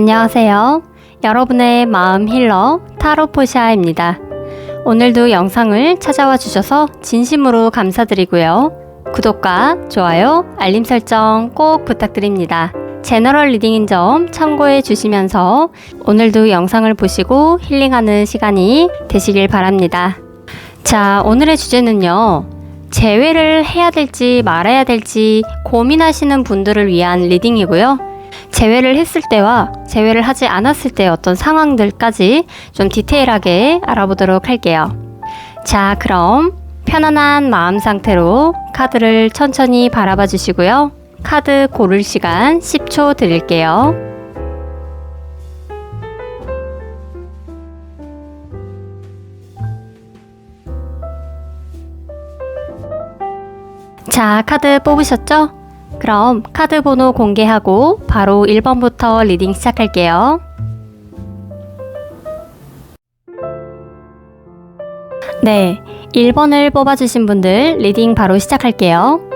안녕하세요. 여러분의 마음 힐러 타로포샤입니다. 오늘도 영상을 찾아와 주셔서 진심으로 감사드리고요. 구독과 좋아요, 알림 설정 꼭 부탁드립니다. 제너럴 리딩인 점 참고해 주시면서 오늘도 영상을 보시고 힐링하는 시간이 되시길 바랍니다. 자, 오늘의 주제는요. 재회를 해야 될지 말아야 될지 고민하시는 분들을 위한 리딩이고요. 재회를 했을 때와 재회를 하지 않았을 때 어떤 상황들까지 좀 디테일하게 알아보도록 할게요. 자, 그럼 편안한 마음 상태로 카드를 천천히 바라봐 주시고요. 카드 고를 시간 10초 드릴게요. 자, 카드 뽑으셨죠? 그럼 카드 번호 공개하고 바로 1번부터 리딩 시작할게요. 네, 1번을 뽑아주신 분들 리딩 바로 시작할게요.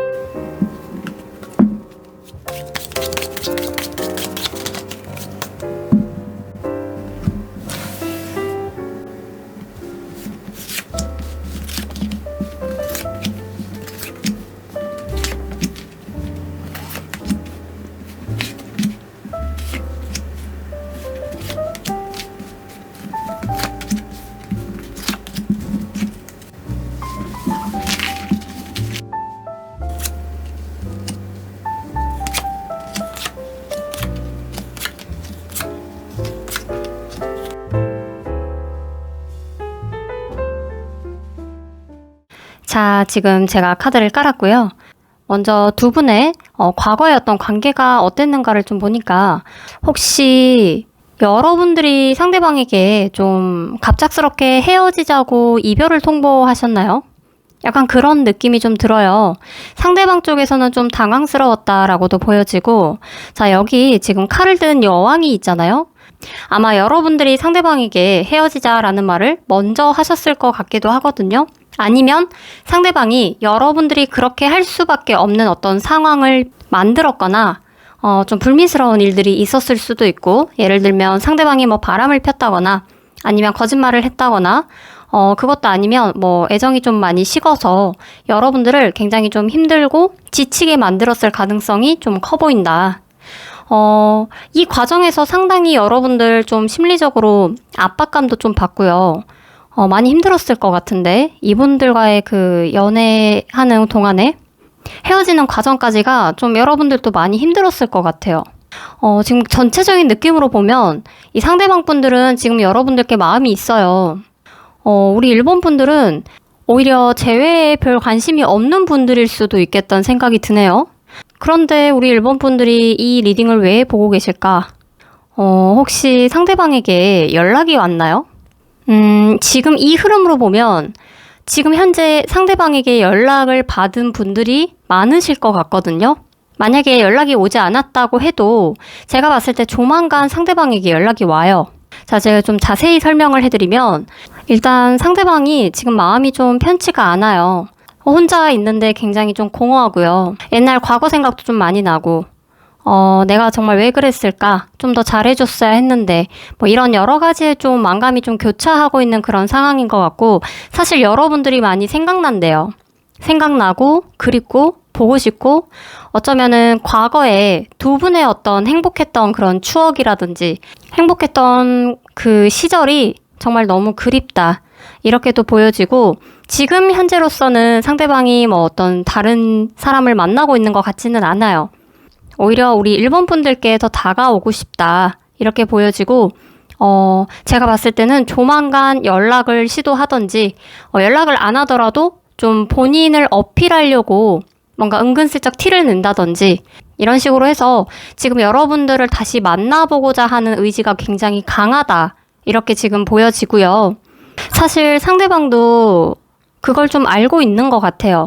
자, 지금 제가 카드를 깔았고요. 먼저 두 분의 과거의 어떤 관계가 어땠는가를 좀 보니까 혹시 여러분들이 상대방에게 좀 갑작스럽게 헤어지자고 이별을 통보하셨나요? 약간 그런 느낌이 좀 들어요. 상대방 쪽에서는 좀 당황스러웠다라고도 보여지고, 자, 여기 지금 칼을 든 여왕이 있잖아요. 아마 여러분들이 상대방에게 헤어지자라는 말을 먼저 하셨을 것 같기도 하거든요. 아니면 상대방이 여러분들이 그렇게 할 수밖에 없는 어떤 상황을 만들었거나 좀 불미스러운 일들이 있었을 수도 있고, 예를 들면 상대방이 뭐 바람을 폈다거나 아니면 거짓말을 했다거나 그것도 아니면 뭐 애정이 좀 많이 식어서 여러분들을 굉장히 좀 힘들고 지치게 만들었을 가능성이 좀 커 보인다. 이 과정에서 상당히 여러분들 좀 심리적으로 압박감도 좀 받고요. 많이 힘들었을 것 같은데, 이분들과의 그 연애하는 동안에 헤어지는 과정까지가 좀 여러분들도 많이 힘들었을 것 같아요. 지금 전체적인 느낌으로 보면 이 상대방 분들은 지금 여러분들께 마음이 있어요. 우리 일본 분들은 오히려 재회에 별 관심이 없는 분들일 수도 있겠다는 생각이 드네요. 그런데 우리 일본 분들이 이 리딩을 왜 보고 계실까? 혹시 상대방에게 연락이 왔나요? 지금 이 흐름으로 보면 지금 현재 상대방에게 연락을 받은 분들이 많으실 것 같거든요. 만약에 연락이 오지 않았다고 해도 제가 봤을 때 조만간 상대방에게 연락이 와요. 자, 제가 좀 자세히 설명을 해드리면, 일단 상대방이 지금 마음이 좀 편치가 않아요. 혼자 있는데 굉장히 좀 공허하고요. 옛날 과거 생각도 좀 많이 나고, 내가 정말 왜 그랬을까? 좀 더 잘해줬어야 했는데, 뭐 이런 여러 가지의 좀 만감이 좀 교차하고 있는 그런 상황인 것 같고, 사실 여러분들이 많이 생각난대요. 생각나고, 그립고, 보고 싶고, 어쩌면은 과거에 두 분의 어떤 행복했던 그런 추억이라든지, 행복했던 그 시절이 정말 너무 그립다. 이렇게도 보여지고, 지금 현재로서는 상대방이 뭐 어떤 다른 사람을 만나고 있는 것 같지는 않아요. 오히려 우리 일본 분들께 더 다가오고 싶다. 이렇게 보여지고, 제가 봤을 때는 조만간 연락을 시도하던지, 연락을 안 하더라도 좀 본인을 어필하려고 뭔가 은근슬쩍 티를 낸다든지, 이런 식으로 해서 지금 여러분들을 다시 만나보고자 하는 의지가 굉장히 강하다. 이렇게 지금 보여지고요. 사실 상대방도 그걸 좀 알고 있는 것 같아요.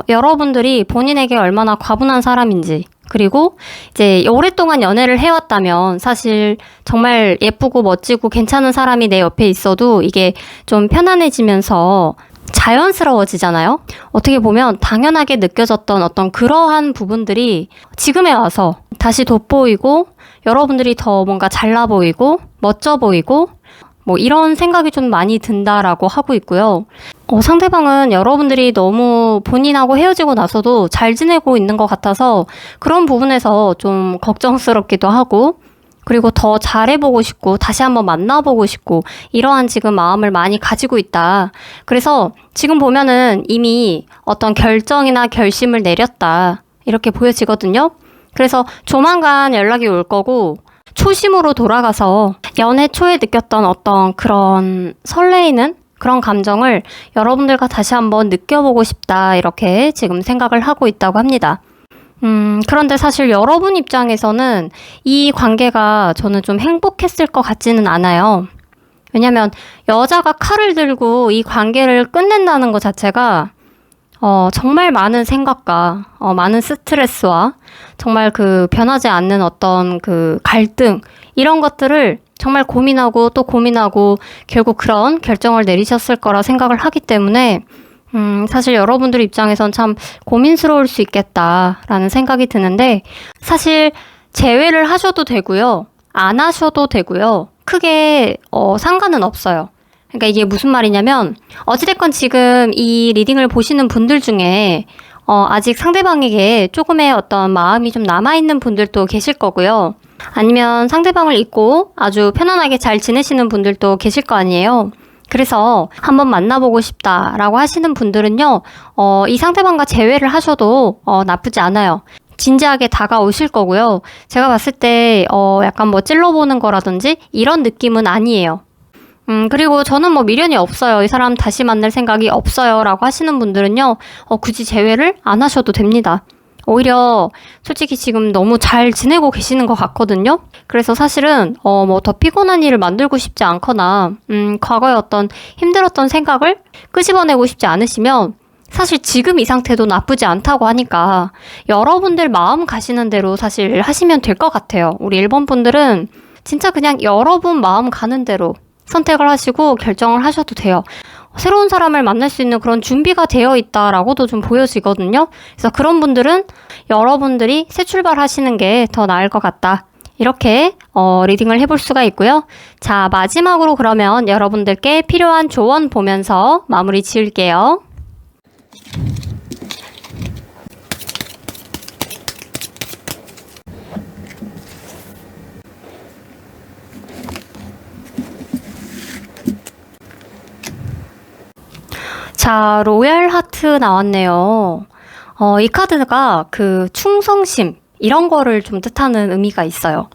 여러분들이 본인에게 얼마나 과분한 사람인지, 그리고 이제 오랫동안 연애를 해왔다면 사실 정말 예쁘고 멋지고 괜찮은 사람이 내 옆에 있어도 이게 좀 편안해지면서 자연스러워지잖아요. 어떻게 보면 당연하게 느껴졌던 어떤 그러한 부분들이 지금에 와서 다시 돋보이고 여러분들이 더 뭔가 잘나 보이고 멋져 보이고 뭐 이런 생각이 좀 많이 든다라고 하고 있고요. 상대방은 여러분들이 너무 본인하고 헤어지고 나서도 잘 지내고 있는 것 같아서 그런 부분에서 좀 걱정스럽기도 하고 그리고 더 잘해보고 싶고 다시 한번 만나보고 싶고 이러한 지금 마음을 많이 가지고 있다. 그래서 지금 보면은 이미 어떤 결정이나 결심을 내렸다. 이렇게 보여지거든요. 그래서 조만간 연락이 올 거고 초심으로 돌아가서 연애 초에 느꼈던 어떤 그런 설레이는 그런 감정을 여러분들과 다시 한번 느껴보고 싶다. 이렇게 지금 생각을 하고 있다고 합니다. 그런데 사실 여러분 입장에서는 이 관계가 저는 좀 행복했을 것 같지는 않아요. 왜냐면 여자가 칼을 들고 이 관계를 끝낸다는 것 자체가 정말 많은 생각과 많은 스트레스와 정말 그 변하지 않는 어떤 그 갈등 이런 것들을 정말 고민하고 또 고민하고 결국 그런 결정을 내리셨을 거라 생각을 하기 때문에 사실 여러분들 입장에선 참 고민스러울 수 있겠다라는 생각이 드는데 사실 재회를 하셔도 되고요. 안 하셔도 되고요. 크게 상관은 없어요. 그러니까 이게 무슨 말이냐면 어찌됐건 지금 이 리딩을 보시는 분들 중에 아직 상대방에게 조금의 어떤 마음이 좀 남아있는 분들도 계실 거고요. 아니면 상대방을 잊고 아주 편안하게 잘 지내시는 분들도 계실 거 아니에요. 그래서 한번 만나보고 싶다라고 하시는 분들은요, 이 상대방과 재회를 하셔도 나쁘지 않아요. 진지하게 다가오실 거고요. 제가 봤을 때 약간 뭐 찔러보는 거라든지 이런 느낌은 아니에요. 그리고 저는 뭐 미련이 없어요. 이 사람 다시 만날 생각이 없어요. 라고 하시는 분들은요, 굳이 재회를 안 하셔도 됩니다. 오히려 솔직히 지금 너무 잘 지내고 계시는 것 같거든요. 그래서 사실은 뭐 더 피곤한 일을 만들고 싶지 않거나 과거에 어떤 힘들었던 생각을 끄집어내고 싶지 않으시면 사실 지금 이 상태도 나쁘지 않다고 하니까 여러분들 마음 가시는 대로 사실 하시면 될 것 같아요. 우리 1번 분들은 진짜 그냥 여러분 마음 가는 대로 선택을 하시고 결정을 하셔도 돼요. 새로운 사람을 만날 수 있는 그런 준비가 되어 있다라고도 좀 보여지거든요. 그래서 그런 분들은 여러분들이 새 출발하시는 게 더 나을 것 같다. 이렇게 리딩을 해볼 수가 있고요. 자, 마지막으로 그러면 여러분들께 필요한 조언 보면서 마무리 지을게요. 자, 로얄 하트 나왔네요. 이 카드가 그 충성심, 이런 거를 좀 뜻하는 의미가 있어요.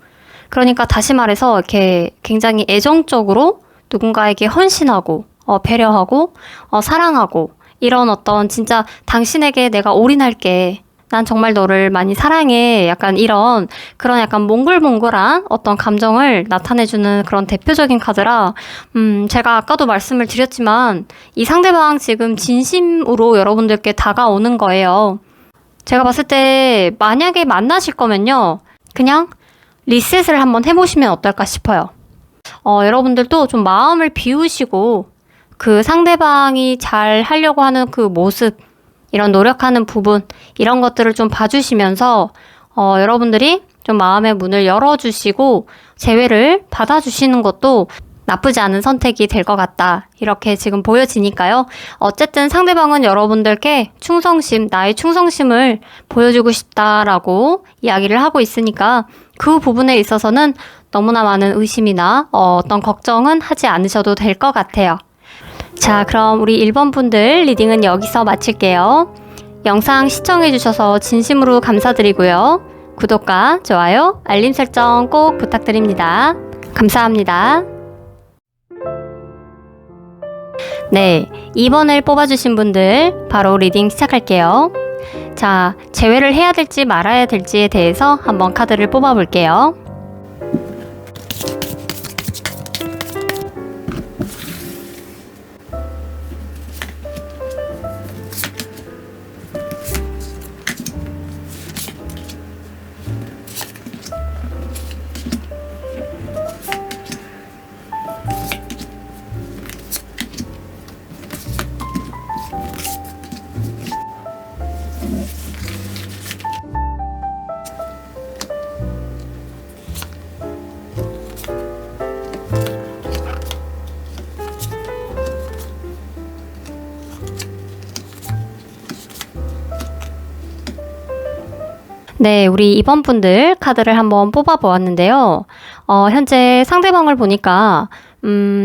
그러니까 다시 말해서 이렇게 굉장히 애정적으로 누군가에게 헌신하고, 배려하고, 사랑하고, 이런 어떤 진짜 당신에게 내가 올인할게. 난 정말 너를 많이 사랑해. 약간 이런 그런 약간 몽글몽글한 어떤 감정을 나타내주는 그런 대표적인 카드라 제가 아까도 말씀을 드렸지만 이 상대방 지금 진심으로 여러분들께 다가오는 거예요. 제가 봤을 때 만약에 만나실 거면요. 그냥 리셋을 한번 해보시면 어떨까 싶어요. 여러분들도 좀 마음을 비우시고 그 상대방이 잘 하려고 하는 그 모습 이런 노력하는 부분 이런 것들을 좀 봐주시면서 여러분들이 좀 마음의 문을 열어주시고 재회를 받아주시는 것도 나쁘지 않은 선택이 될 것 같다. 이렇게 지금 보여지니까요. 어쨌든 상대방은 여러분들께 충성심, 나의 충성심을 보여주고 싶다라고 이야기를 하고 있으니까 그 부분에 있어서는 너무나 많은 의심이나 어떤 걱정은 하지 않으셔도 될 것 같아요. 자, 그럼 우리 1번 분들 리딩은 여기서 마칠게요. 영상 시청해주셔서 진심으로 감사드리고요. 구독과 좋아요, 알림 설정 꼭 부탁드립니다. 감사합니다. 네, 2번을 뽑아주신 분들 바로 리딩 시작할게요. 자, 재회를 해야 될지 말아야 될지에 대해서 한번 카드를 뽑아볼게요. 네, 우리 2번 분들 카드를 한번 뽑아보았는데요. 현재 상대방을 보니까,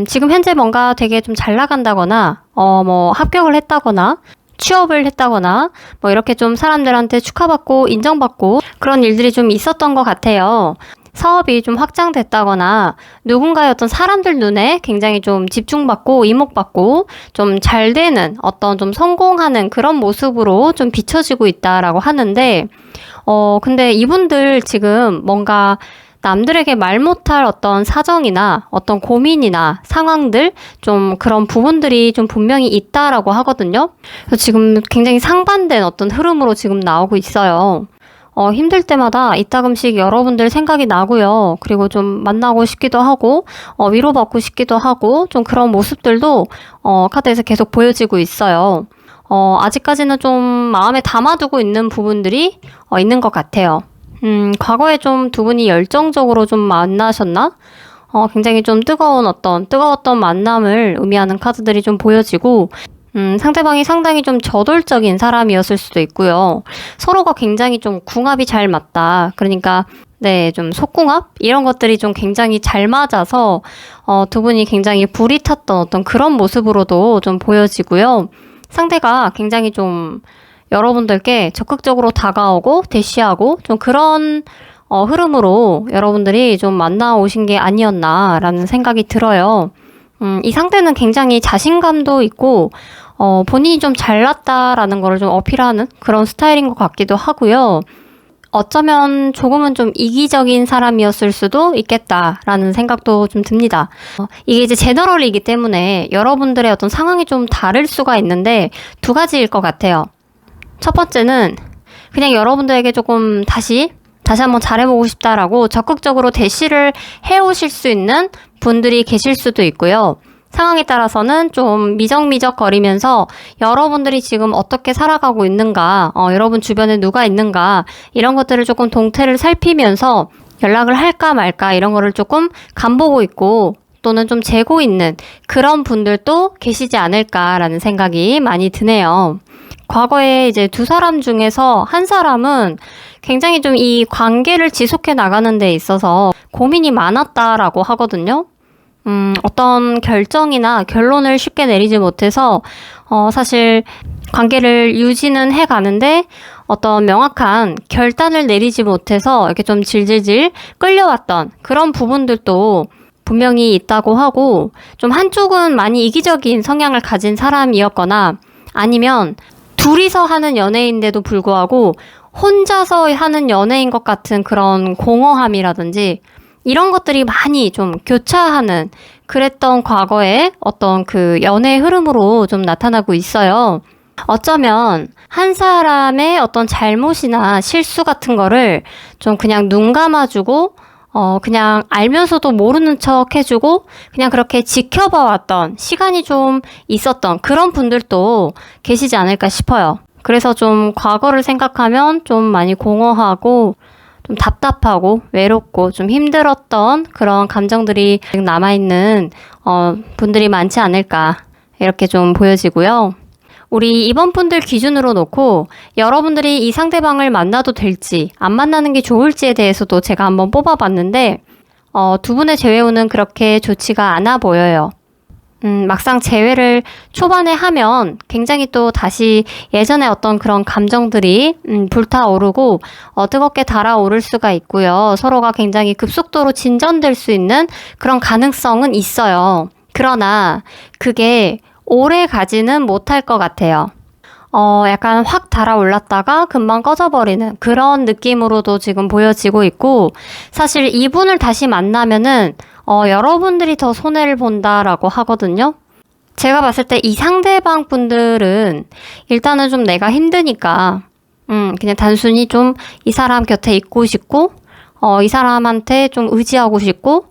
지금 현재 뭔가 되게 좀 잘 나간다거나, 뭐 합격을 했다거나, 취업을 했다거나, 뭐 이렇게 좀 사람들한테 축하받고 인정받고 그런 일들이 좀 있었던 것 같아요. 사업이 좀 확장됐다거나 누군가의 어떤 사람들 눈에 굉장히 좀 집중받고 이목받고 좀 잘 되는 어떤 좀 성공하는 그런 모습으로 좀 비춰지고 있다라고 하는데, 근데 이분들 지금 뭔가 남들에게 말 못할 어떤 사정이나 어떤 고민이나 상황들 좀 그런 부분들이 좀 분명히 있다라고 하거든요. 그래서 지금 굉장히 상반된 어떤 흐름으로 지금 나오고 있어요. 힘들 때마다 이따금씩 여러분들 생각이 나고요. 그리고 좀 만나고 싶기도 하고, 위로받고 싶기도 하고, 좀 그런 모습들도, 카드에서 계속 보여지고 있어요. 아직까지는 좀 마음에 담아두고 있는 부분들이, 있는 것 같아요. 과거에 좀 두 분이 열정적으로 좀 만나셨나? 굉장히 좀 뜨거웠던 만남을 의미하는 카드들이 좀 보여지고, 상대방이 상당히 좀 저돌적인 사람이었을 수도 있고요. 서로가 굉장히 좀 궁합이 잘 맞다. 그러니까, 네, 좀 속궁합? 이런 것들이 좀 굉장히 잘 맞아서, 두 분이 굉장히 불이 탔던 어떤 그런 모습으로도 좀 보여지고요. 상대가 굉장히 좀 여러분들께 적극적으로 다가오고 대시하고 좀 그런 흐름으로 여러분들이 좀 만나오신 게 아니었나라는 생각이 들어요. 이 상대는 굉장히 자신감도 있고 본인이 좀 잘났다라는 거를 좀 어필하는 그런 스타일인 것 같기도 하고요. 어쩌면 조금은 좀 이기적인 사람이었을 수도 있겠다라는 생각도 좀 듭니다. 이게 이제 제너럴이기 때문에 여러분들의 어떤 상황이 좀 다를 수가 있는데 두 가지일 것 같아요. 첫 번째는 그냥 여러분들에게 조금 다시 한번 잘해보고 싶다라고 적극적으로 대시를 해오실 수 있는 분들이 계실 수도 있고요. 상황에 따라서는 좀 미적미적 거리면서 여러분들이 지금 어떻게 살아가고 있는가, 여러분 주변에 누가 있는가, 이런 것들을 조금 동태를 살피면서 연락을 할까 말까 이런 거를 조금 간보고 있고 또는 좀 재고 있는 그런 분들도 계시지 않을까라는 생각이 많이 드네요. 과거에 이제 두 사람 중에서 한 사람은 굉장히 좀 이 관계를 지속해 나가는 데 있어서 고민이 많았다라고 하거든요. 어떤 결정이나 결론을 쉽게 내리지 못해서, 사실 관계를 유지는 해 가는데 어떤 명확한 결단을 내리지 못해서 이렇게 좀 질질질 끌려왔던 그런 부분들도 분명히 있다고 하고, 좀 한쪽은 많이 이기적인 성향을 가진 사람이었거나 아니면 둘이서 하는 연애인데도 불구하고 혼자서 하는 연애인 것 같은 그런 공허함이라든지 이런 것들이 많이 좀 교차하는 그랬던 과거의 어떤 그 연애 흐름으로 좀 나타나고 있어요. 어쩌면 한 사람의 어떤 잘못이나 실수 같은 거를 좀 그냥 눈 감아주고 그냥 알면서도 모르는 척 해주고 그냥 그렇게 지켜봐 왔던 시간이 좀 있었던 그런 분들도 계시지 않을까 싶어요. 그래서 좀 과거를 생각하면 좀 많이 공허하고 좀 답답하고 외롭고 좀 힘들었던 그런 감정들이 남아있는 분들이 많지 않을까 이렇게 좀 보여지고요. 우리 이번 분들 기준으로 놓고 여러분들이 이 상대방을 만나도 될지 안 만나는 게 좋을지에 대해서도 제가 한번 뽑아봤는데 두 분의 재회운은 그렇게 좋지가 않아 보여요. 막상 재회를 초반에 하면 굉장히 또 다시 예전에 어떤 그런 감정들이 불타오르고 뜨겁게 달아오를 수가 있고요. 서로가 굉장히 급속도로 진전될 수 있는 그런 가능성은 있어요. 그러나 그게 오래 가지는 못할 것 같아요. 약간 확 달아올랐다가 금방 꺼져버리는 그런 느낌으로도 지금 보여지고 있고, 사실 이분을 다시 만나면은 여러분들이 더 손해를 본다라고 하거든요. 제가 봤을 때 이 상대방 분들은 일단은 좀 내가 힘드니까 그냥 단순히 좀 이 사람 곁에 있고 싶고 이 사람한테 좀 의지하고 싶고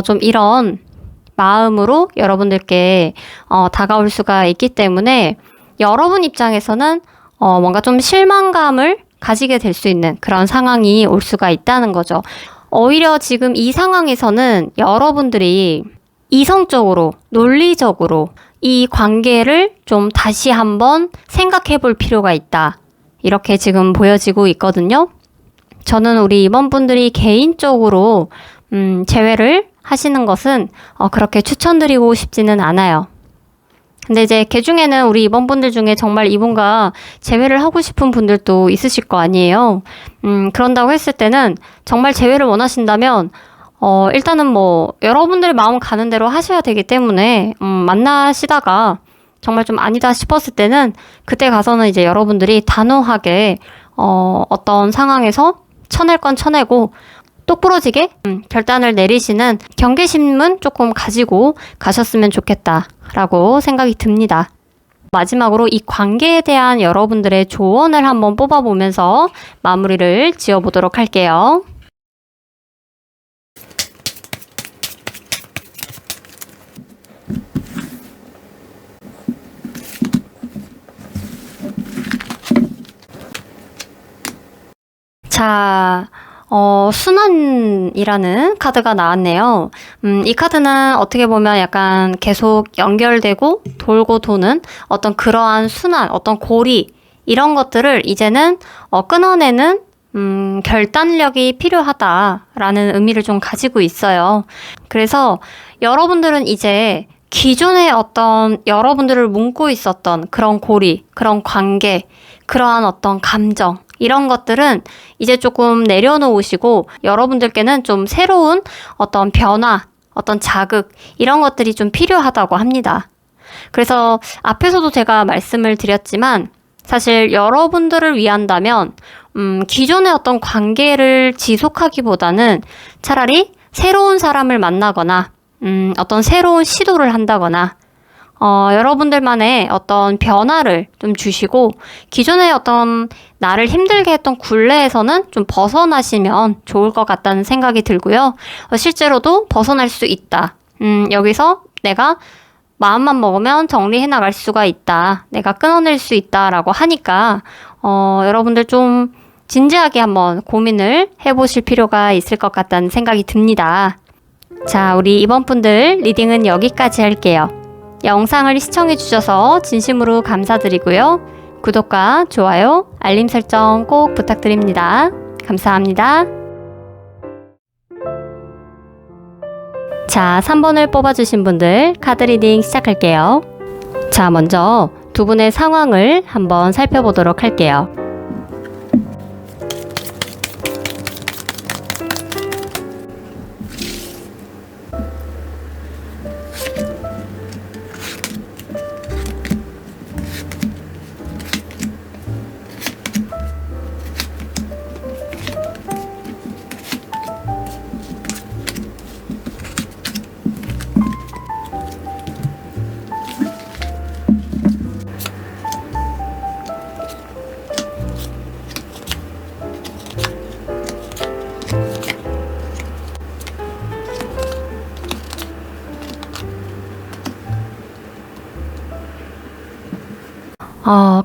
좀 이런 마음으로 여러분들께 다가올 수가 있기 때문에 여러분 입장에서는 뭔가 좀 실망감을 가지게 될 수 있는 그런 상황이 올 수가 있다는 거죠. 오히려 지금 이 상황에서는 여러분들이 이성적으로, 논리적으로 이 관계를 좀 다시 한번 생각해 볼 필요가 있다. 이렇게 지금 보여지고 있거든요. 저는 우리 임원분들이 개인적으로 제외를 하시는 것은 그렇게 추천드리고 싶지는 않아요. 근데 이제 그 중에는 우리 임원분들 중에 정말 이분과 제외를 하고 싶은 분들도 있으실 거 아니에요. 그런다고 했을 때는 정말 제외를 원하신다면 일단은 뭐 여러분들 마음 가는 대로 하셔야 되기 때문에 만나시다가 정말 좀 아니다 싶었을 때는 그때 가서는 이제 여러분들이 단호하게 어떤 상황에서 쳐낼 건 쳐내고 똑부러지게 결단을 내리시는 경계심은 조금 가지고 가셨으면 좋겠다라고 생각이 듭니다. 마지막으로 이 관계에 대한 여러분들의 조언을 한번 뽑아보면서 마무리를 지어보도록 할게요. 자, 순환이라는 카드가 나왔네요. 이 카드는 어떻게 보면 약간 계속 연결되고 돌고 도는 어떤 그러한 순환, 어떤 고리, 이런 것들을 이제는 끊어내는 결단력이 필요하다라는 의미를 좀 가지고 있어요. 그래서 여러분들은 이제 기존의 어떤 여러분들을 묶고 있었던 그런 고리, 그런 관계, 그러한 어떤 감정, 이런 것들은 이제 조금 내려놓으시고 여러분들께는 좀 새로운 어떤 변화, 어떤 자극, 이런 것들이 좀 필요하다고 합니다. 그래서 앞에서도 제가 말씀을 드렸지만 사실 여러분들을 위한다면 기존의 어떤 관계를 지속하기보다는 차라리 새로운 사람을 만나거나 어떤 새로운 시도를 한다거나 여러분들만의 어떤 변화를 좀 주시고 기존의 어떤 나를 힘들게 했던 굴레에서는 좀 벗어나시면 좋을 것 같다는 생각이 들고요. 실제로도 벗어날 수 있다. 여기서 내가 마음만 먹으면 정리해 나갈 수가 있다. 내가 끊어낼 수 있다라고 하니까 여러분들 좀 진지하게 한번 고민을 해보실 필요가 있을 것 같다는 생각이 듭니다. 자, 우리 이번 분들 리딩은 여기까지 할게요. 영상을 시청해주셔서 진심으로 감사드리고요. 구독과 좋아요, 알림 설정 꼭 부탁드립니다. 감사합니다. 자, 3번을 뽑아주신 분들 카드 리딩 시작할게요. 자, 먼저 두 분의 상황을 한번 살펴보도록 할게요.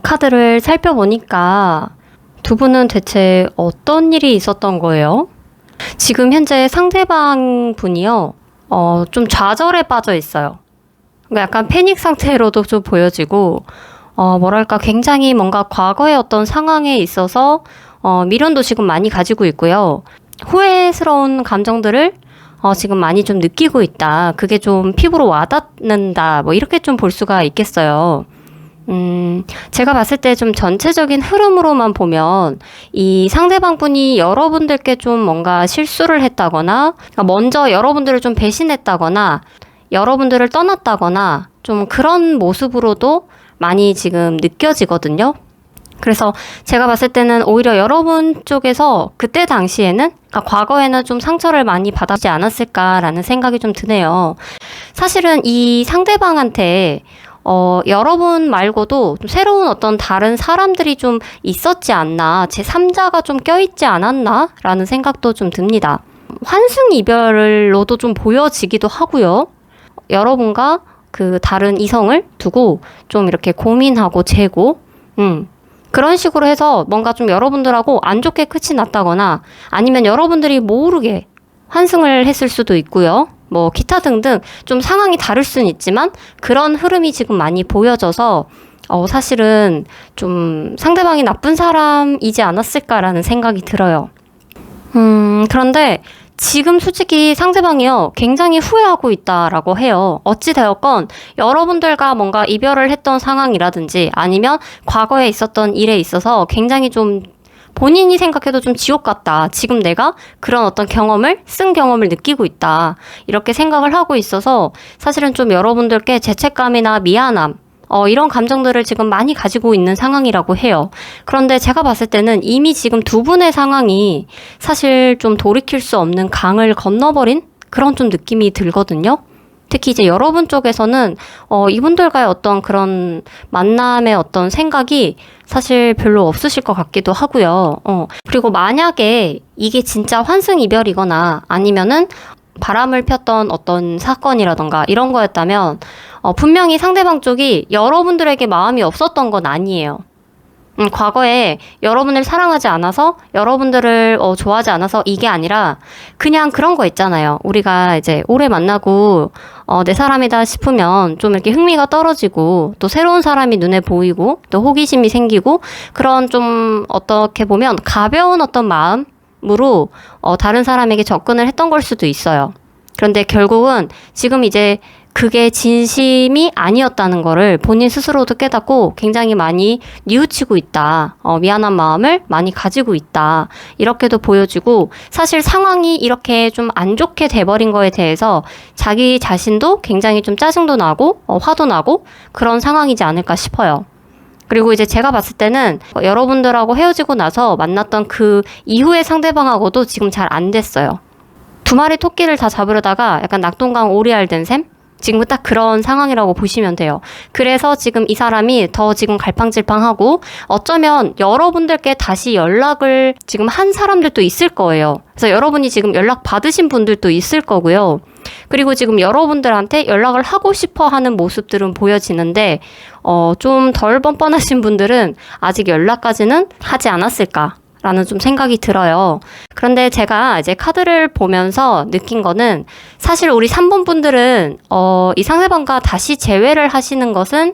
카드를 살펴보니까 두 분은 대체 어떤 일이 있었던 거예요? 지금 현재 상대방 분이요, 좀 좌절에 빠져 있어요. 약간 패닉 상태로도 좀 보여지고, 뭐랄까, 굉장히 뭔가 과거의 어떤 상황에 있어서, 미련도 지금 많이 가지고 있고요. 후회스러운 감정들을 지금 많이 좀 느끼고 있다. 그게 좀 피부로 와닿는다. 뭐 이렇게 좀 볼 수가 있겠어요. 제가 봤을 때 좀 전체적인 흐름으로만 보면 이 상대방 분이 여러분들께 좀 뭔가 실수를 했다거나 먼저 여러분들을 좀 배신했다거나 여러분들을 떠났다거나 좀 그런 모습으로도 많이 지금 느껴지거든요. 그래서 제가 봤을 때는 오히려 여러분 쪽에서 그때 당시에는 과거에는 좀 상처를 많이 받았지 않았을까라는 생각이 좀 드네요. 사실은 이 상대방한테 여러분 말고도 좀 새로운 어떤 다른 사람들이 좀 있었지 않나, 제3자가 좀 껴있지 않았나? 라는 생각도 좀 듭니다. 환승이별로도 좀 보여지기도 하고요. 여러분과 그 다른 이성을 두고 좀 이렇게 고민하고 재고, 그런 식으로 해서 뭔가 좀 여러분들하고 안 좋게 끝이 났다거나 아니면 여러분들이 모르게 환승을 했을 수도 있고요. 뭐 기타 등등 좀 상황이 다를 수는 있지만 그런 흐름이 지금 많이 보여져서 사실은 좀 상대방이 나쁜 사람이지 않았을까라는 생각이 들어요. 그런데 지금 솔직히 상대방이요, 굉장히 후회하고 있다라고 해요. 어찌되었건 여러분들과 뭔가 이별을 했던 상황이라든지 아니면 과거에 있었던 일에 있어서 굉장히 좀 본인이 생각해도 좀 지옥 같다. 지금 내가 그런 어떤 쓴 경험을 느끼고 있다. 이렇게 생각을 하고 있어서 사실은 좀 여러분들께 죄책감이나 미안함, 이런 감정들을 지금 많이 가지고 있는 상황이라고 해요. 그런데 제가 봤을 때는 이미 지금 두 분의 상황이 사실 좀 돌이킬 수 없는 강을 건너버린 그런 좀 느낌이 들거든요. 특히 이제 여러분 쪽에서는 이분들과의 어떤 그런 만남의 어떤 생각이 사실 별로 없으실 것 같기도 하고요. 그리고 만약에 이게 진짜 환승 이별이거나 아니면은 바람을 폈던 어떤 사건이라던가 이런 거였다면 분명히 상대방 쪽이 여러분들에게 마음이 없었던 건 아니에요. 과거에 여러분을 사랑하지 않아서 여러분들을 좋아하지 않아서 이게 아니라 그냥 그런 거 있잖아요. 우리가 이제 오래 만나고 내 사람이다 싶으면 좀 이렇게 흥미가 떨어지고 또 새로운 사람이 눈에 보이고 또 호기심이 생기고 그런 좀 어떻게 보면 가벼운 어떤 마음으로 다른 사람에게 접근을 했던 걸 수도 있어요. 그런데 결국은 지금 이제 그게 진심이 아니었다는 거를 본인 스스로도 깨닫고 굉장히 많이 뉘우치고 있다. 미안한 마음을 많이 가지고 있다. 이렇게도 보여지고 사실 상황이 이렇게 좀 안 좋게 돼버린 거에 대해서 자기 자신도 굉장히 좀 짜증도 나고 화도 나고 그런 상황이지 않을까 싶어요. 그리고 이제 제가 봤을 때는 여러분들하고 헤어지고 나서 만났던 그 이후의 상대방하고도 지금 잘 안 됐어요. 두 마리 토끼를 다 잡으려다가 약간 낙동강 오리알 된 셈? 지금 딱 그런 상황이라고 보시면 돼요. 그래서 지금 이 사람이 더 지금 갈팡질팡하고 어쩌면 여러분들께 다시 연락을 지금 한 사람들도 있을 거예요. 그래서 여러분이 지금 연락 받으신 분들도 있을 거고요. 그리고 지금 여러분들한테 연락을 하고 싶어 하는 모습들은 보여지는데 좀 덜 뻔뻔하신 분들은 아직 연락까지는 하지 않았을까? 라는 좀 생각이 들어요. 그런데 제가 이제 카드를 보면서 느낀 거는 사실 우리 3번 분들은 이 상대방과 다시 재회를 하시는 것은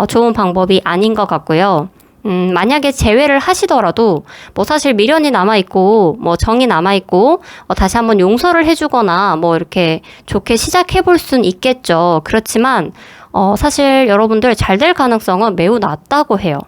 좋은 방법이 아닌 것 같고요. 만약에 재회를 하시더라도 뭐 사실 미련이 남아있고 뭐 정이 남아있고 다시 한번 용서를 해주거나 뭐 이렇게 좋게 시작해볼 순 있겠죠. 그렇지만 사실 여러분들 잘 될 가능성은 매우 낮다고 해요.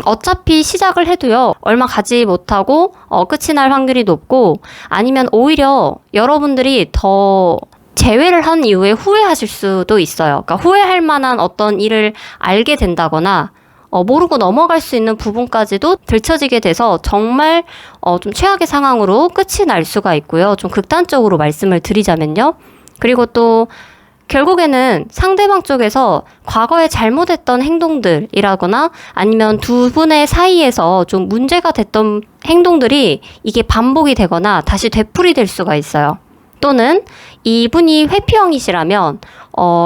어차피 시작을 해도요, 얼마 가지 못하고, 끝이 날 확률이 높고, 아니면 오히려 여러분들이 더 재회를 한 이후에 후회하실 수도 있어요. 그러니까 후회할 만한 어떤 일을 알게 된다거나, 모르고 넘어갈 수 있는 부분까지도 들춰지게 돼서 정말, 좀 최악의 상황으로 끝이 날 수가 있고요. 좀 극단적으로 말씀을 드리자면요. 그리고 또, 결국에는 상대방 쪽에서 과거에 잘못했던 행동들이라거나 아니면 두 분의 사이에서 좀 문제가 됐던 행동들이 이게 반복이 되거나 다시 되풀이될 수가 있어요. 또는 이분이 회피형이시라면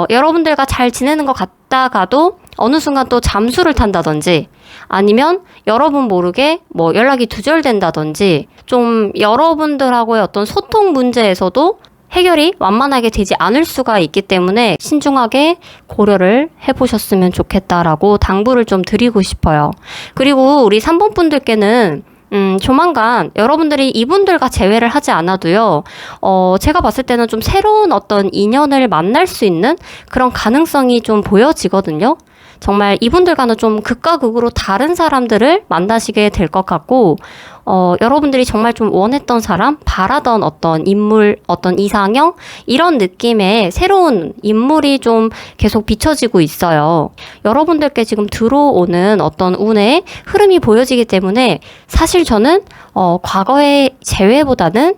여러분들과 잘 지내는 것 같다가도 어느 순간 또 잠수를 탄다든지 아니면 여러분 모르게 뭐 연락이 두절된다든지 좀 여러분들하고의 어떤 소통 문제에서도 해결이 완만하게 되지 않을 수가 있기 때문에 신중하게 고려를 해보셨으면 좋겠다라고 당부를 좀 드리고 싶어요. 그리고 우리 3번 분들께는 조만간 여러분들이 이분들과 재회를 하지 않아도요, 제가 봤을 때는 좀 새로운 어떤 인연을 만날 수 있는 그런 가능성이 좀 보여지거든요. 정말 이분들과는 좀 극과 극으로 다른 사람들을 만나시게 될 것 같고, 여러분들이 정말 좀 원했던 사람, 바라던 어떤 인물, 어떤 이상형, 이런 느낌의 새로운 인물이 좀 계속 비춰지고 있어요. 여러분들께 지금 들어오는 어떤 운의 흐름이 보여지기 때문에 사실 저는, 과거의 재회보다는,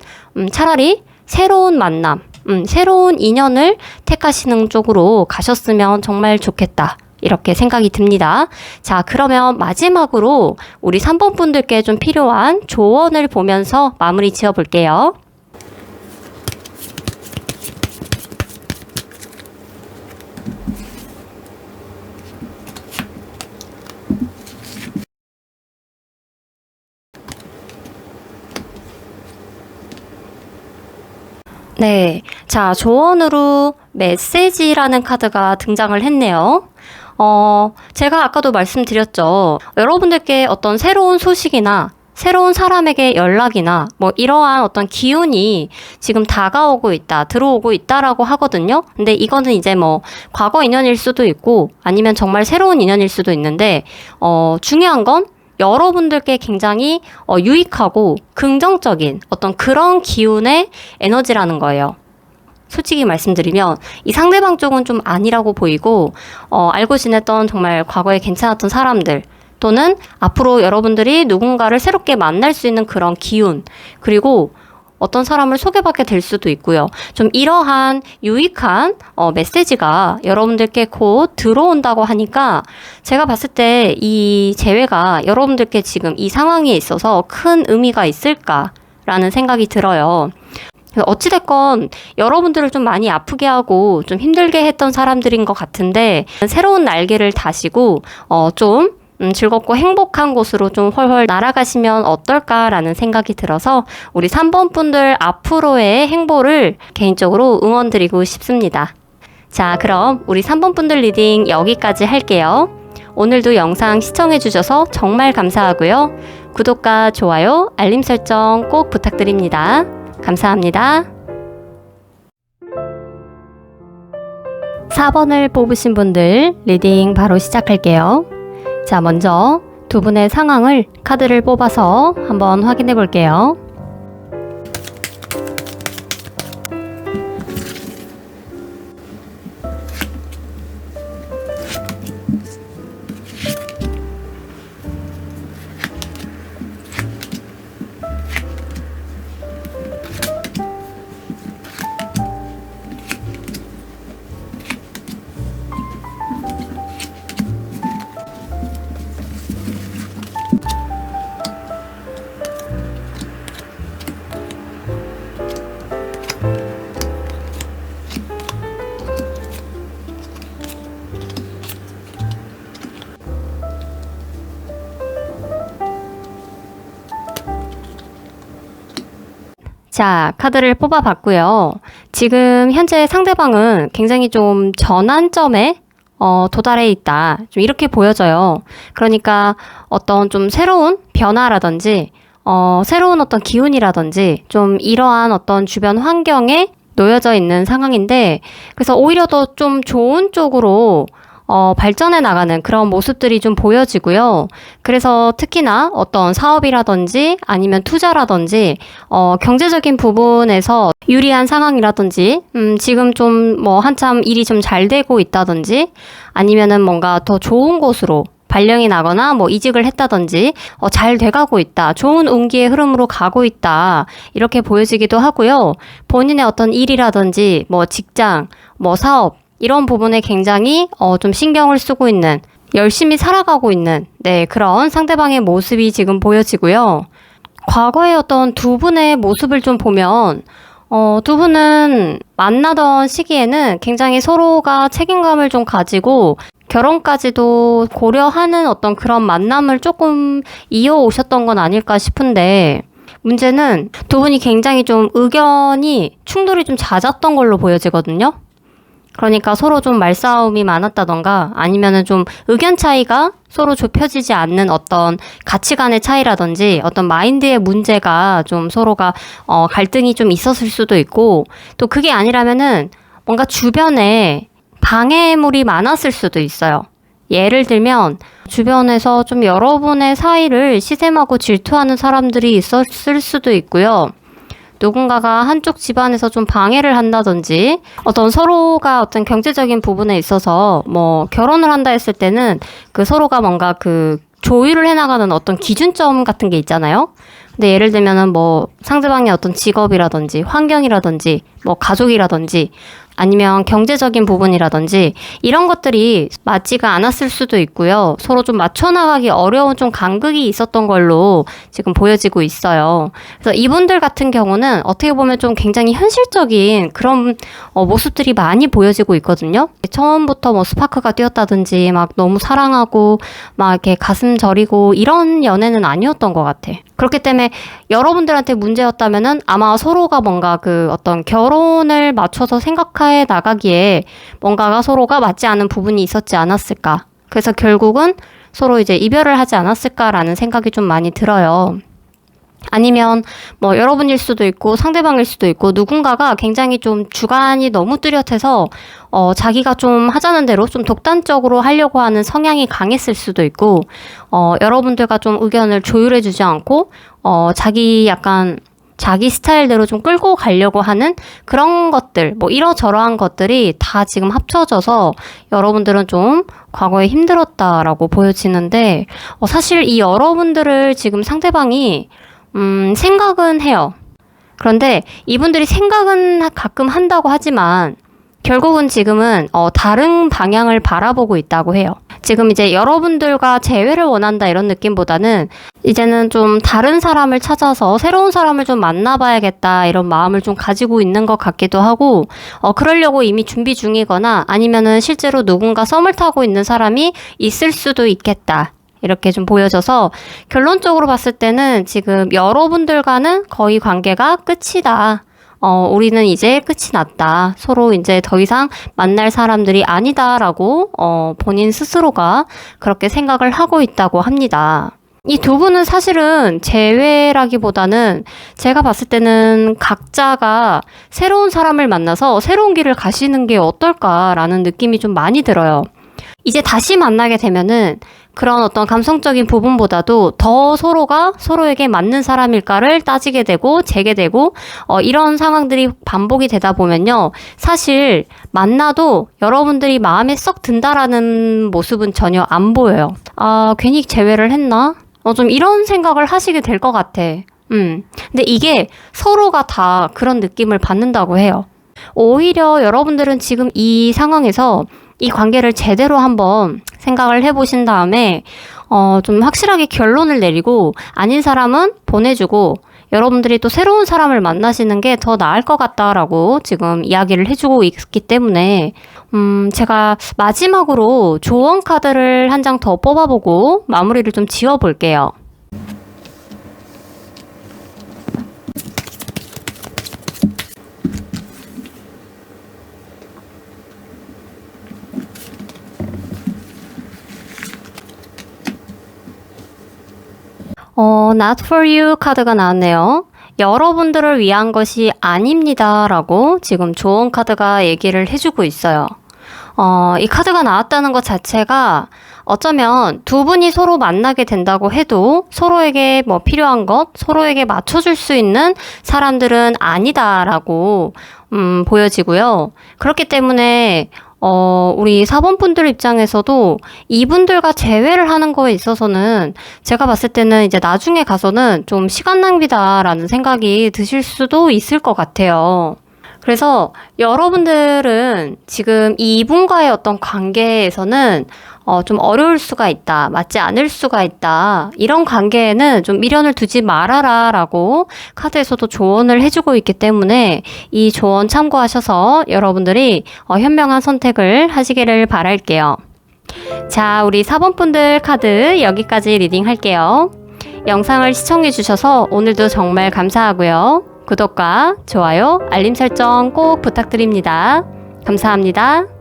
차라리 새로운 만남, 새로운 인연을 택하시는 쪽으로 가셨으면 정말 좋겠다. 이렇게 생각이 듭니다. 자, 그러면 마지막으로 우리 3번 분들께 좀 필요한 조언을 보면서 마무리 지어 볼게요. 네. 자, 조언으로 메시지라는 카드가 등장을 했네요. 제가 아까도 말씀드렸죠. 여러분들께 어떤 새로운 소식이나 새로운 사람에게 연락이나 뭐 이러한 어떤 기운이 지금 다가오고 있다, 들어오고 있다라고 하거든요. 근데 이거는 이제 뭐 과거 인연일 수도 있고 아니면 정말 새로운 인연일 수도 있는데 중요한 건 여러분들께 굉장히 유익하고 긍정적인 어떤 그런 기운의 에너지라는 거예요. 솔직히 말씀드리면 이 상대방 쪽은 좀 아니라고 보이고 알고 지냈던 정말 과거에 괜찮았던 사람들 또는 앞으로 여러분들이 누군가를 새롭게 만날 수 있는 그런 기운 그리고 어떤 사람을 소개받게 될 수도 있고요. 좀 이러한 유익한 메시지가 여러분들께 곧 들어온다고 하니까 제가 봤을 때 이 재회가 여러분들께 지금 이 상황에 있어서 큰 의미가 있을까라는 생각이 들어요. 어찌됐건 여러분들을 좀 많이 아프게 하고 좀 힘들게 했던 사람들인 것 같은데 새로운 날개를 다시고 좀 즐겁고 행복한 곳으로 좀 훨훨 날아가시면 어떨까라는 생각이 들어서 우리 3번 분들 앞으로의 행보를 개인적으로 응원드리고 싶습니다. 자, 그럼 우리 3번 분들 리딩 여기까지 할게요. 오늘도 영상 시청해주셔서 정말 감사하고요. 구독과 좋아요, 알림 설정 꼭 부탁드립니다. 감사합니다. 4번을 뽑으신 분들 리딩 바로 시작할게요. 자, 먼저 두 분의 상황을 카드를 뽑아서 한번 확인해 볼게요. 자, 카드를 뽑아봤고요. 지금 현재 상대방은 굉장히 좀 전환점에 도달해 있다. 좀 이렇게 보여져요. 그러니까 어떤 좀 새로운 변화라든지 새로운 어떤 기운이라든지 좀 이러한 어떤 주변 환경에 놓여져 있는 상황인데 그래서 오히려 더 좀 좋은 쪽으로 발전해 나가는 그런 모습들이 좀 보여지고요. 그래서 특히나 어떤 사업이라든지 아니면 투자라든지 경제적인 부분에서 유리한 상황이라든지 지금 좀 뭐 한참 일이 좀 잘 되고 있다든지 아니면은 뭔가 더 좋은 곳으로 발령이 나거나 뭐 이직을 했다든지 잘 돼가고 있다. 좋은 운기의 흐름으로 가고 있다. 이렇게 보여지기도 하고요. 본인의 어떤 일이라든지 뭐 직장, 뭐 사업 이런 부분에 굉장히 좀 신경을 쓰고 있는 열심히 살아가고 있는 그런 상대방의 모습이 지금 보여지고요. 과거의 어떤 두 분의 모습을 좀 보면 두 분은 만나던 시기에는 굉장히 서로가 책임감을 좀 가지고 결혼까지도 고려하는 어떤 그런 만남을 조금 이어오셨던 건 아닐까 싶은데 문제는 두 분이 굉장히 좀 의견이 충돌이 좀 잦았던 걸로 보여지거든요. 그러니까 서로 좀 말싸움이 많았다던가 아니면은 좀 의견 차이가 서로 좁혀지지 않는 어떤 가치관의 차이라든지 어떤 마인드의 문제가 좀 서로가 갈등이 좀 있었을 수도 있고 또 그게 아니라면은 뭔가 주변에 방해물이 많았을 수도 있어요. 예를 들면 주변에서 좀 여러분의 사이를 시샘하고 질투하는 사람들이 있었을 수도 있고요. 누군가가 한쪽 집안에서 좀 방해를 한다든지 어떤 서로가 어떤 경제적인 부분에 있어서 뭐 결혼을 한다 했을 때는 그 서로가 뭔가 그 조율을 해나가는 어떤 기준점 같은 게 있잖아요. 근데 예를 들면은 뭐 상대방의 어떤 직업이라든지 환경이라든지 뭐 가족이라든지 아니면 경제적인 부분이라든지 이런 것들이 맞지가 않았을 수도 있고요. 서로 좀 맞춰나가기 어려운 좀 간극이 있었던 걸로 지금 보여지고 있어요. 그래서 이분들 같은 경우는 어떻게 보면 좀 굉장히 현실적인 그런 모습들이 많이 보여지고 있거든요. 처음부터 뭐 스파크가 뛰었다든지 막 너무 사랑하고 막 이렇게 가슴 저리고 이런 연애는 아니었던 것 같아. 그렇기 때문에 여러분들한테 문제였다면은 아마 서로가 뭔가 그 어떤 결혼을 맞춰서 생각해 나가기에 뭔가가 서로가 맞지 않은 부분이 있었지 않았을까. 그래서 결국은 서로 이제 이별을 하지 않았을까라는 생각이 좀 많이 들어요. 아니면 뭐 여러분일 수도 있고 상대방일 수도 있고 누군가가 굉장히 좀 주관이 너무 뚜렷해서 자기가 좀 하자는 대로 좀 독단적으로 하려고 하는 성향이 강했을 수도 있고 여러분들과 좀 의견을 조율해주지 않고 자기 스타일대로 좀 끌고 가려고 하는 그런 것들, 뭐 이러저러한 것들이 다 지금 합쳐져서 여러분들은 좀 과거에 힘들었다라고 보여지는데 사실 이 여러분들을 지금 상대방이 생각은 해요. 그런데 이분들이 생각은 가끔 한다고 하지만 결국은 지금은 다른 방향을 바라보고 있다고 해요. 지금 이제 여러분들과 재회를 원한다 이런 느낌보다는 이제는 좀 다른 사람을 찾아서 새로운 사람을 좀 만나봐야겠다 이런 마음을 좀 가지고 있는 것 같기도 하고 그러려고 이미 준비 중이거나 아니면은 실제로 누군가 썸을 타고 있는 사람이 있을 수도 있겠다. 이렇게 좀 보여져서 결론적으로 봤을 때는 지금 여러분들과는 거의 관계가 끝이다. 우리는 이제 끝이 났다. 서로 이제 더 이상 만날 사람들이 아니다라고 본인 스스로가 그렇게 생각을 하고 있다고 합니다. 이 두 분은 사실은 재회라기보다는 제가 봤을 때는 각자가 새로운 사람을 만나서 새로운 길을 가시는 게 어떨까라는 느낌이 좀 많이 들어요. 이제 다시 만나게 되면은 그런 어떤 감성적인 부분보다도 더 서로가 서로에게 맞는 사람일까를 따지게 되고 재게 되고 이런 상황들이 반복이 되다 보면요. 사실 만나도 여러분들이 마음에 썩 든다라는 모습은 전혀 안 보여요. 괜히 재회를 했나? 좀 이런 생각을 하시게 될 것 같아. 근데 이게 서로가 다 그런 느낌을 받는다고 해요. 오히려 여러분들은 지금 이 상황에서 이 관계를 제대로 한번 생각을 해보신 다음에 좀 확실하게 결론을 내리고 아닌 사람은 보내주고 여러분들이 또 새로운 사람을 만나시는 게 더 나을 것 같다라고 지금 이야기를 해주고 있기 때문에 제가 마지막으로 조언 카드를 한 장 더 뽑아보고 마무리를 좀 지어볼게요. Not for you 카드가 나왔네요. 여러분들을 위한 것이 아닙니다 라고 지금 조언 카드가 얘기를 해주고 있어요. 이 카드가 나왔다는 것 자체가 어쩌면 두 분이 서로 만나게 된다고 해도 서로에게 뭐 필요한 것, 서로에게 맞춰줄 수 있는 사람들은 아니다라고 보여지고요. 그렇기 때문에 우리 4번 분들 입장에서도 이분들과 재회를 하는 거에 있어서는 제가 봤을 때는 이제 나중에 가서는 좀 시간 낭비다라는 생각이 드실 수도 있을 것 같아요. 그래서 여러분들은 지금 이분과의 어떤 관계에서는 좀 어려울 수가 있다, 맞지 않을 수가 있다, 이런 관계에는 좀 미련을 두지 말아라 라고 카드에서도 조언을 해주고 있기 때문에 이 조언 참고하셔서 여러분들이 현명한 선택을 하시기를 바랄게요. 자, 우리 4번 분들 카드 여기까지 리딩 할게요. 영상을 시청해주셔서 오늘도 정말 감사하고요. 구독과 좋아요, 알림 설정 꼭 부탁드립니다. 감사합니다.